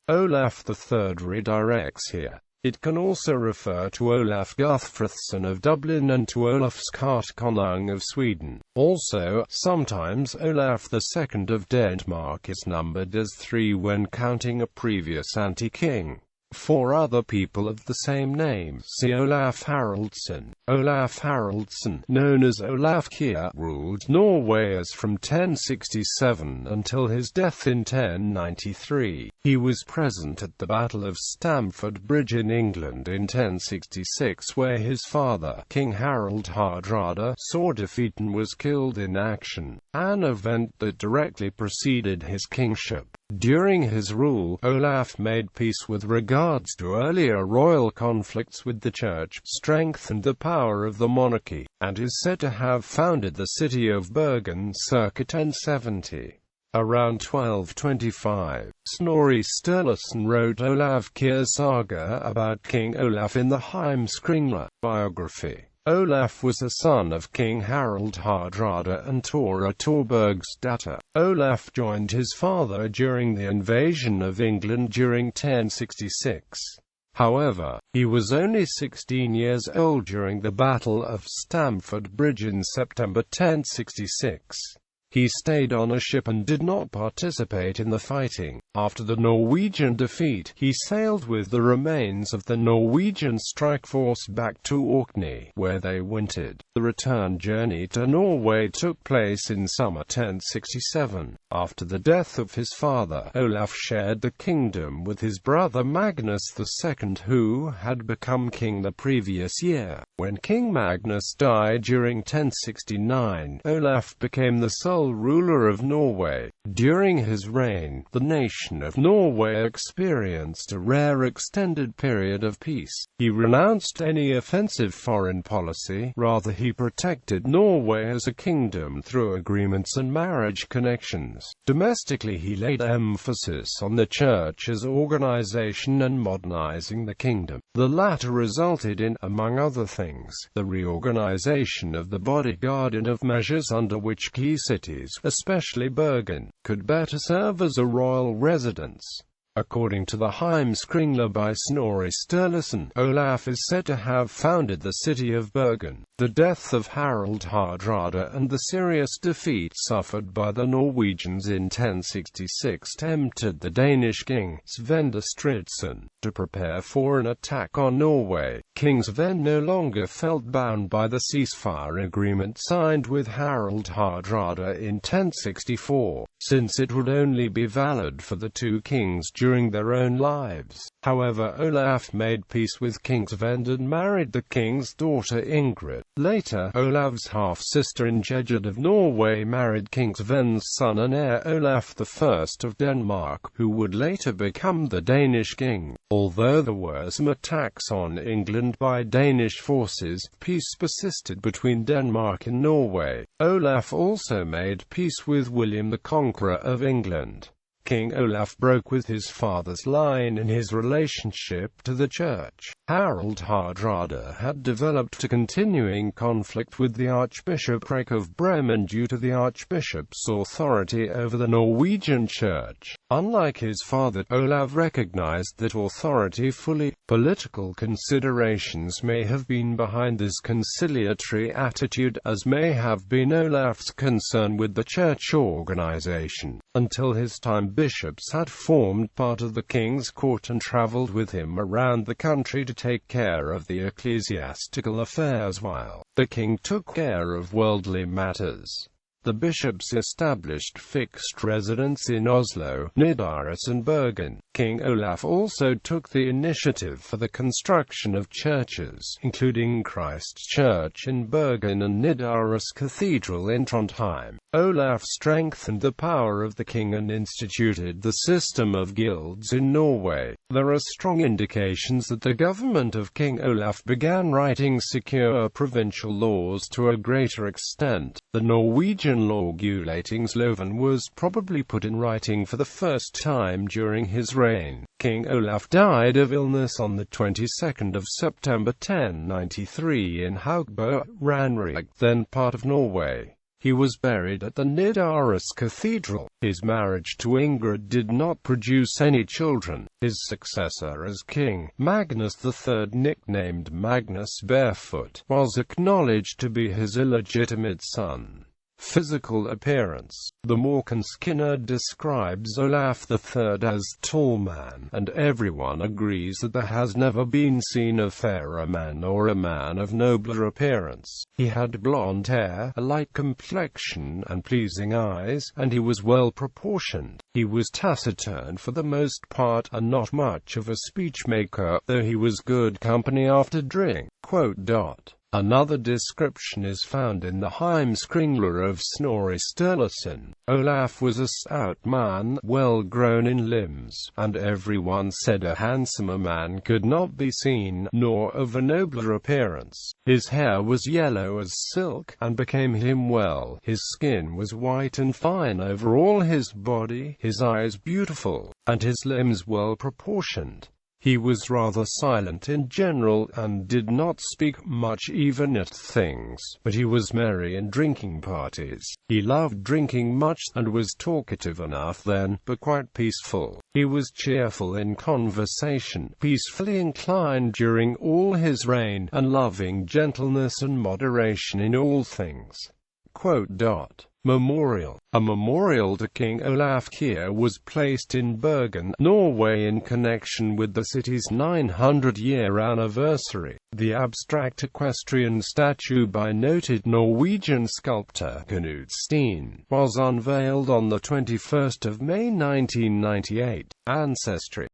Olaf III redirects here. It can also refer to Olaf Guthfrithson of Dublin and to Olof Skötkonung of Sweden. Also, sometimes Olaf II of Denmark is numbered as 3 when counting a previous anti-king. For other people of the same name, see Olaf Haraldsson. Olaf Haraldsson, known as Olaf here, ruled Norway as from 1067 until his death in 1093. He was present at the Battle of Stamford Bridge in England in 1066, where his father, King Harald Hardrada, saw defeat and was killed in action, an event that directly preceded his kingship. During his rule, Olaf made peace with regards to earlier royal conflicts with the Church, strengthened the power of the monarchy, and is said to have founded the city of Bergen circa 1070. Around 1225, Snorri Sturluson wrote Olaf Kyr's saga about King Olaf in the Heimskringla biography. Olaf was a son of King Harald Hardrada and Tora Torbergsdatter. Olaf joined his father during the invasion of England during 1066. However, he was only 16 years old during the Battle of Stamford Bridge in September 1066. He stayed on a ship and did not participate in the fighting. After the Norwegian defeat, he sailed with the remains of the Norwegian strike force back to Orkney, where they wintered. The return journey to Norway took place in summer 1067. After the death of his father, Olaf shared the kingdom with his brother Magnus II, who had become king the previous year. When King Magnus died during 1069, Olaf became the sole ruler of Norway. During his reign, the nation of Norway experienced a rare extended period of peace. He renounced any offensive foreign policy. Rather, he protected Norway as a kingdom through agreements and marriage connections. Domestically, he laid emphasis on the church's organization and modernizing the kingdom. The latter resulted in, among other things, the reorganization of the bodyguard and of measures under which key cities, especially Bergen, could better serve as a royal residence. According to the Heimskringla by Snorri Sturluson, Olaf is said to have founded the city of Bergen. The death of Harald Hardrada and the serious defeat suffered by the Norwegians in 1066 tempted the Danish king, Sven Stridsson, to prepare for an attack on Norway. King Sven no longer felt bound by the ceasefire agreement signed with Harald Hardrada in 1064, since it would only be valid for the two kings during their own lives. However, Olaf made peace with King Sven and married the king's daughter Ingrid. Later, Olaf's half-sister Ingegerd of Norway married King Sven's son and heir Olaf I of Denmark, who would later become the Danish king. Although there were some attacks on England by Danish forces, peace persisted between Denmark and Norway. Olaf also made peace with William the Conqueror of England. King Olaf broke with his father's line in his relationship to the church. Harald Hardrada had developed a continuing conflict with the Archbishopric of Bremen due to the archbishop's authority over the Norwegian church. Unlike his father, Olaf recognized that authority fully. Political considerations may have been behind this conciliatory attitude, as may have been Olaf's concern with the church organization. Until his time, bishops had formed part of the king's court and traveled with him around the country to take care of the ecclesiastical affairs while the king took care of worldly matters. The bishops established fixed residence in Oslo, Nidaros and Bergen. King Olaf also took the initiative for the construction of churches, including Christ Church in Bergen and Nidaros Cathedral in Trondheim. Olaf strengthened the power of the king and instituted the system of guilds in Norway. There are strong indications that the government of King Olaf began writing secure provincial laws to a greater extent. The Norwegian law Gulatingsloven was probably put in writing for the first time during his reign. King Olaf died of illness on the 22nd of September 1093 in Haugbo, Ranrike, then part of Norway. He was buried at the Nidaros Cathedral. His marriage to Ingrid did not produce any children. His successor as king, Magnus III, nicknamed Magnus Barefoot, was acknowledged to be his illegitimate son. Physical appearance. The Morkan Skinner describes Olaf III as tall man, and everyone agrees that there has never been seen a fairer man or a man of nobler appearance. He had blonde hair, a light complexion, and pleasing eyes, and he was well proportioned. He was taciturn for the most part, and not much of a speechmaker, though he was good company after drink. Another description is found in the Heimskringla of Snorri Sturluson. Olaf was a stout man, well grown in limbs, and everyone said a handsomer man could not be seen, nor of a nobler appearance. His hair was yellow as silk, and became him well. His skin was white and fine over all his body, his eyes beautiful, and his limbs well proportioned. He was rather silent in general, and did not speak much even at things, but he was merry in drinking parties. He loved drinking much, and was talkative enough then, but quite peaceful. He was cheerful in conversation, peacefully inclined during all his reign, and loving gentleness and moderation in all things. Memorial. A memorial to King Olaf here was placed in Bergen, Norway in connection with the city's 900-year anniversary. The abstract equestrian statue by noted Norwegian sculptor Knut Steen was unveiled on the 21st of May 1998. Ancestry.